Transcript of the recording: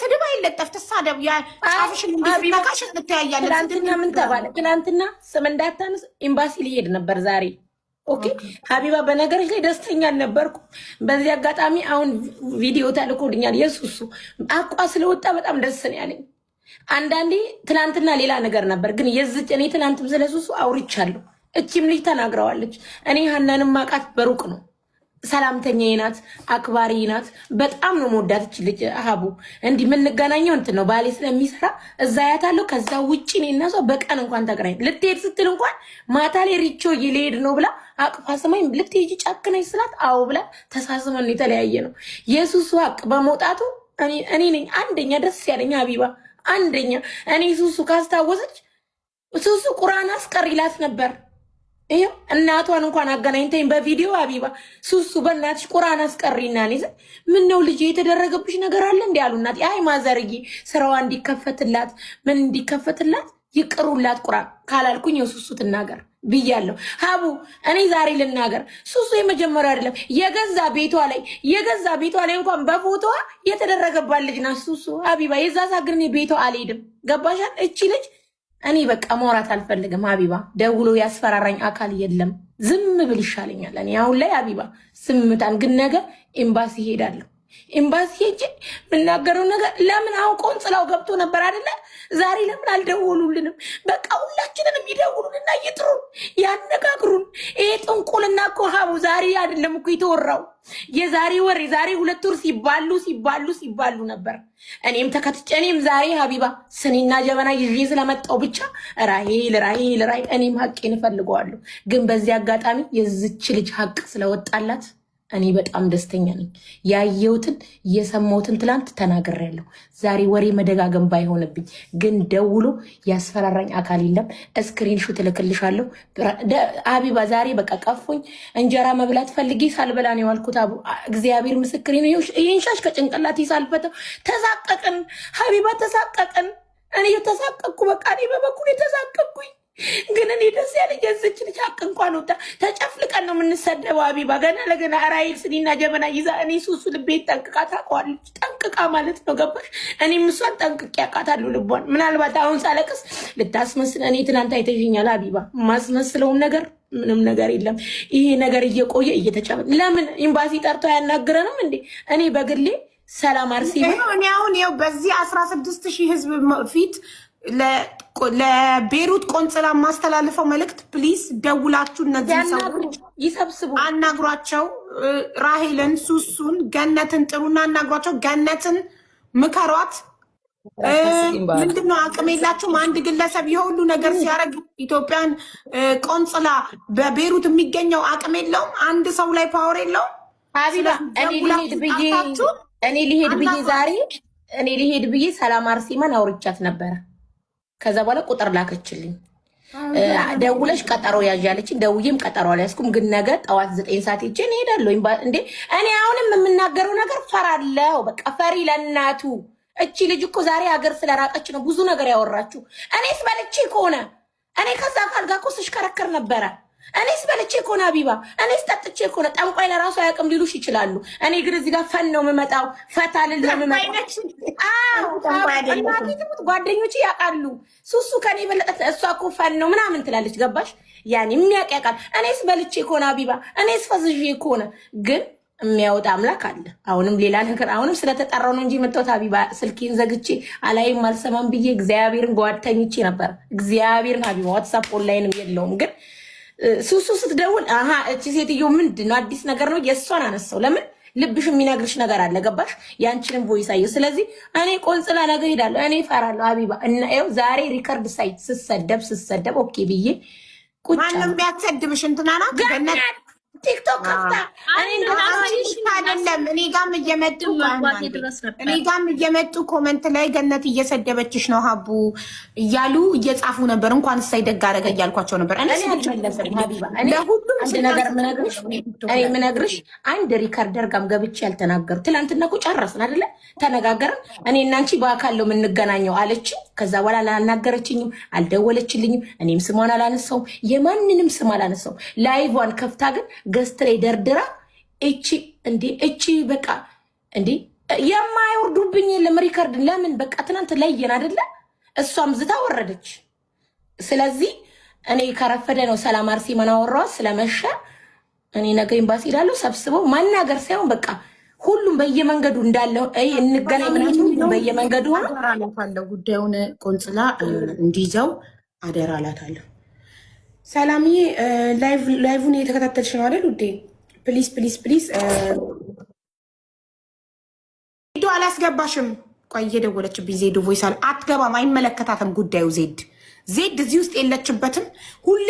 ስድብ አይለጠፍ ተሳደብ ያ ጻፍሽን እንዲነካሽ እንተያያለን። ትናንትና ምን ተባለ? ትናንትና ስም እንዳታነስ ኤምባሲ ሊሄድ ነበር ዛሬ። ኦኬ ሀቢባ፣ በነገሮች ላይ ደስተኛ አልነበርኩ። በዚህ አጋጣሚ አሁን ቪዲዮ ተልኮልኛል። የሱሱ አቋ ስለወጣ በጣም ደስ ነው ያለኝ። አንዳንዴ ትናንትና ሌላ ነገር ነበር፣ ግን የዝጭ እኔ ትናንትም ስለሱሱ አውርቻለሁ። እቺም ልጅ ተናግረዋለች። እኔ ሀናንም ማቃት በሩቅ ነው። ሰላምተኛዬ ናት፣ አክባሪዬ ናት። በጣም ነው መወዳት እች ልጅ ሀቡ። እንዲህ የምንገናኘው እንትን ነው ባሌ ስለሚሰራ እዛ ያታለው። ከዛ ውጭ እኔ እና እሷ በቀን እንኳን ተገናኝ ልትሄድ ስትል እንኳን ማታ ላይ ሪቾ ሊሄድ ነው ብላ አቅፋ ስማኝ ልትሄጂ ጫክነኝ ስላት አዎ ብላ ተሳስመን የተለያየ ነው። የሱሱ ሀቅ በመውጣቱ እኔ ነኝ አንደኛ ደስ ያለኝ ሀቢባ አንደኛ። እኔ ሱሱ ካስታወሰች ሱሱ ቁርአን አስቀር ይላት ነበር። ይሄው እናቷን እንኳን አገናኝተኝ በቪዲዮ ሀቢባ ሱሱ በእናትሽ ቁርአን አስቀሪና ነኝ። ምን ነው ልጅ የተደረገብሽ ነገር አለ እንዴ አሉ እናቴ። አይ ማዘርጊ ስራዋ እንዲከፈትላት ምን እንዲከፈትላት ይቅሩላት ቁርአን ካላልኩኝ ሱሱ ትናገር ብያለሁ። ሀቡ እኔ ዛሬ ልናገር፣ ሱሱ የመጀመሪያ አይደለም። የገዛ ቤቷ ላይ እንኳን በፎቶዋ የተደረገባት ልጅ ናት ሱሱ ሀቢባ። የዛ ሳግር እኔ ቤቷ አልሄድም። ገባሻል? እቺ ልጅ እኔ በቃ ማውራት አልፈልግም ሀቢባ። ደውሎ ያስፈራራኝ አካል የለም። ዝም ብል ይሻለኛል። እኔ አሁን ላይ ሀቢባ ዝምታን፣ ግን ነገ ኤምባሲ ሄዳለሁ። ኤምባሲ ሄጄ የምናገረው ነገር ለምን አሁን ቆንጽላው ገብቶ ነበር አይደለ? ዛሬ ለምን አልደወሉልንም? በቃ ሁላችንንም ይደውሉንና ይጥሩን፣ ያነጋግሩን። ይሄ ጥንቁልና እኮ ሀቡ ዛሬ አይደለም እኮ የተወራው። የዛሬ ወር የዛሬ 2 ወር ሲባሉ ነበር። እኔም ተከትቼ እኔም ዛሬ ሀቢባ ስኒና ጀበና ይዤ ስለመጣው ብቻ ራሄል እኔም ሀቄን እፈልገዋለሁ። ግን በዚህ አጋጣሚ የዝች ልጅ ሀቅ ስለወጣላት እኔ በጣም ደስተኛ ነኝ። ያየሁትን የሰማሁትን ትላንት ተናግሬያለሁ። ዛሬ ወሬ መደጋገም ባይሆንብኝ ግን ደውሎ ያስፈራራኝ አካል የለም። ስክሪንሹት እልክልሻለሁ ሀቢባ። ዛሬ በቃ ቀፎኝ እንጀራ መብላት ፈልጌ ሳልበላ ነው የዋልኩት። እግዚአብሔር ምስክሬ ነው። ይህን ሻሽ ከጭንቅላቴ ሳልፈተው ተሳቀቅን ሀቢባ፣ ተሳቀቅን። እኔ የተሳቀቅኩ በቃ እኔ በበኩል የተሳቀቅኩኝ። ግን እኔ ደስ ያለኝ የዝች ልጅ ሀቅ እንኳን ወጣ። ተጨፍልቀን ነው የምንሰደበው ሀቢባ። ገና ለገና ራይል ስኒና ጀበና ይዛ እኔ ሱሱ ልቤን ጠንቅቃ ታውቀዋለች። ጠንቅቃ ማለት ነው ገባሽ? እኔም እሷን ጠንቅቄ ያውቃታለሁ ልቧን። ምናልባት አሁን ሳለቅስ ልታስመስል እኔ ትናንት አይተሽኛል ሀቢባ። ማስመስለውም ነገር ምንም ነገር የለም። ይሄ ነገር እየቆየ እየተጫመ ለምን ኤምባሲ ጠርቶ አያናግረንም እንዴ? እኔ በግሌ ሰላም አርሲ እኔ አሁን ይኸው በዚህ 16,000 ህዝብ ፊት ለቤሩት ቆንጽላ ማስተላለፈው መልእክት ፕሊስ ደውላችሁ እነዚህ ሰዎች ይሰብስቡ፣ አናግሯቸው። ራሄልን፣ ሱሱን፣ ገነትን ጥሩና አናግሯቸው። ገነትን ምከሯት። ምንድነው አቅም የላችሁም። አንድ ግለሰብ የሁሉ ነገር ሲያደርግ ኢትዮጵያን ቆንጽላ በቤሩት የሚገኘው አቅም የለውም። አንድ ሰው ላይ ፓወር የለውም። ሀቢባ እኔ ሊሄድ ብዬ ሰላም አርሲማን አውርቻት ነበረ። ከዛ በኋላ ቁጥር ላከችልኝ። ደውለሽ ቀጠሮ ያዥ ያለችኝ። ደውዬም ቀጠሮ አልያዝኩም፣ ግን ነገ ጠዋት 9 ሰዓት ሄጄ እሄዳለሁ። እንዴ እኔ አሁንም የምናገረው ነገር ፈራለሁ። በቃ ፈሪ ለእናቱ። እቺ ልጅ እኮ ዛሬ ሀገር ስለራቀች ነው ብዙ ነገር ያወራችሁ። እኔስ በልቼ ከሆነ እኔ ከዛ አካል ጋር እኮ ስሽከረከር ነበረ። እኔስ በልቼ ከሆነ ሀቢባ፣ እኔስ ጠጥቼ ከሆነ ጠንቋይ ለራሱ አያውቅም ሊሉሽ ይችላሉ። እኔ ግን እዚህ ጋር ፈን ነው የምመጣው፣ ፈታ ልል ነው የምመጣው። ጓደኞች ያውቃሉ። ሱሱ ከኔ በለጠ እሷ እኮ ፈን ነው ምናምን ትላለች። ገባሽ? ያኔ የሚያውቅ ያውቃል። እኔስ በልቼ ከሆነ ሀቢባ፣ እኔስ ፈዝዤ ከሆነ ግን የሚያወጣ አምላክ አለ። አሁንም ሌላ ነገር አሁንም ስለተጠራው ነው እንጂ መጣሁት ሀቢባ። ስልኬን ዘግቼ አላይም አልሰማም ብዬ እግዚአብሔርን ጓደኞቼ ነበር። እግዚአብሔርን ሀቢባ ዋትሳፕ ኦንላይንም የለውም ግን ሱሱ ስትደውል እቺ ሴትዮ ምንድን ነው አዲስ ነገር ነው የእሷን አነሳው። ለምን ልብሽ የሚነግርሽ ነገር አለ ገባሽ? ያንቺንም ቮይስ አየሁ። ስለዚህ እኔ ቆንጽላ ነገ ሄዳለሁ። እኔ እፈራለሁ ሀቢባ። እና ይኸው ዛሬ ሪከርድ ሳይት ስሰደብ ኦኬ ብዬ ቁጭ ማንም ቢያሰድብሽ እንትና ናት ቲክቶክ ከፍታ አይደለም እኔ ጋም እየመጡ ኮመንት ላይ ገነት እየሰደበችሽ ነው ሀቡ እያሉ እየጻፉ ነበር። እንኳን እሳይ ደግ አደረገ እያልኳቸው ነበር። ምነግርሽ አንድ ሪከርደር ጋም ገብቼ ያልተናገሩ ትላንትና እኮ ጨረስን አይደለ? ተነጋገርን። እኔ እና አንቺ በአካል ነው የምንገናኘው አለች። ከዛ በኋላ አላናገረችኝም፣ አልደወለችልኝም። እኔም ስሟን አላነሳውም፣ የማንንም ስም አላነሳውም። ላይቫን ከፍታ ግን ገስት ላይ ደርድራ እቺ በቃ እንዴ የማይወርዱብኝ የለም ሪከርድ። ለምን በቃ ትናንት ለየን አይደለ? እሷም ዝታ ወረደች። ስለዚህ እኔ ከረፈደ ነው ሰላም አርሲ መናወራው ስለመሸ እኔ ነገ ኤምባሲ ሄዳለሁ። ሰብስበው ማናገር ሳይሆን በቃ ሁሉም በየመንገዱ እንዳለው እንገናኝ ምናምን በየመንገዱ አደራላታለሁ። ጉዳዩን ቆንጽላ እንዲይዘው አደራላታለሁ። ሰላምዬ ላይቭን እየተከታተልሽ ነው አይደል ውዴ? ፕሊዝ ፕሊዝ ፕሊዝ ዜዶ አላስገባሽም። ቆይ እየደወለችብኝ ዜዶ ቮይስ አትገባም፣ አይመለከታትም ጉዳዩ። ዜድ እዚህ ውስጥ የለችበትም ሁሌ